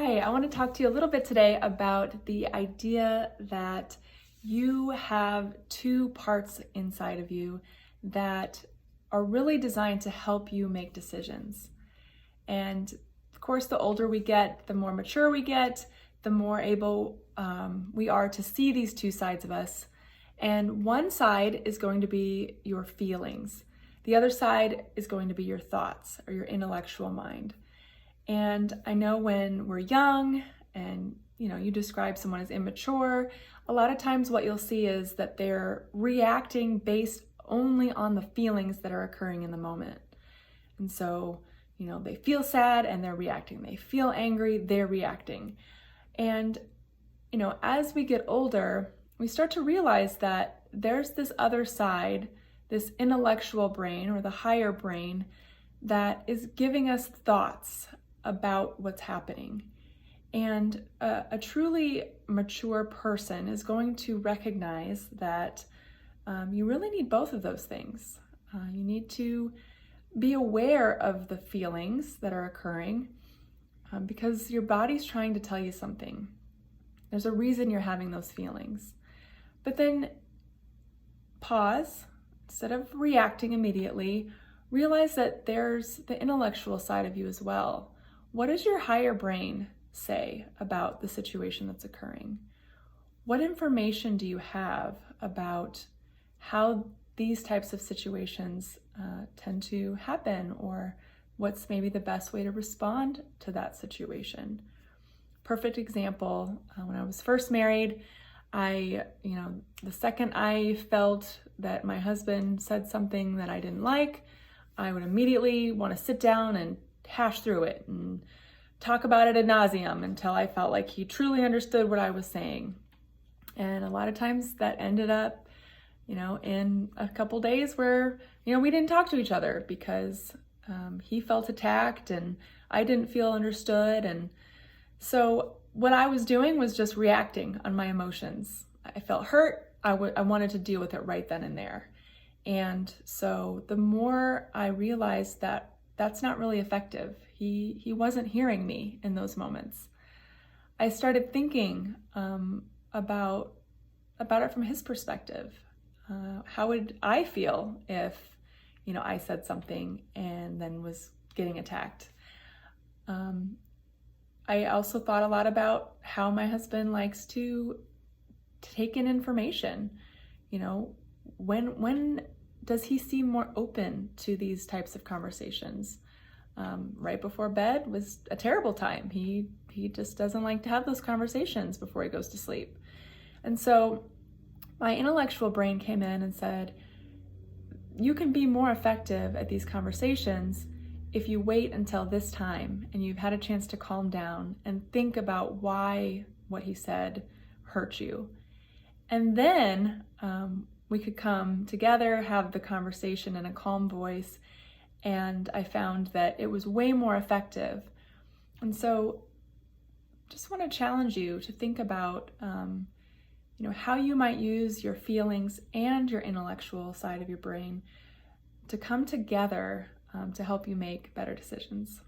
Hi, I want to talk to you a little bit today about the idea that you have two parts inside of you that are really designed to help you make decisions. And of course, the older we get, the more mature we get, the more able we are to see these two sides of us. And one side is going to be your feelings. The other side is going to be your thoughts or your intellectual mind. And I know when we're young and you describe someone as immature, a lot of times what you'll see is that they're reacting based only on the feelings that are occurring in the moment. And so, they feel sad and they're reacting. They feel angry, they're reacting. And, as we get older, we start to realize that there's this other side, this intellectual brain or the higher brain that is giving us thoughts about what's happening. And a truly mature person is going to recognize that you really need both of those things. You need to be aware of the feelings that are occurring because your body's trying to tell you something. There's a reason you're having those feelings. But then pause, instead of reacting immediately, realize that there's the intellectual side of you as well. What does your higher brain say about the situation that's occurring? What information do you have about how these types of situations tend to happen, or what's maybe the best way to respond to that situation? Perfect example, when I was first married, the second I felt that my husband said something that I didn't like, I would immediately want to sit down and hash through it and talk about it ad nauseum until I felt like he truly understood what I was saying. And a lot of times that ended up, in a couple days where, we didn't talk to each other because he felt attacked and I didn't feel understood. And so what I was doing was just reacting on my emotions. I felt hurt. I wanted to deal with it right then and there. And so the more I realized that that's not really effective, he wasn't hearing me in those moments, I started thinking about it from his perspective. How would I feel if, I said something and then was getting attacked? I also thought a lot about how my husband likes to take in information. When does he seem more open to these types of conversations? Right before bed was a terrible time. He just doesn't like to have those conversations before he goes to sleep. And so my intellectual brain came in and said, you can be more effective at these conversations if you wait until this time and you've had a chance to calm down and think about why what he said hurt you. And then we could come together, have the conversation in a calm voice, and I found that it was way more effective. And so just want to challenge you to think about how you might use your feelings and your intellectual side of your brain to come together to help you make better decisions.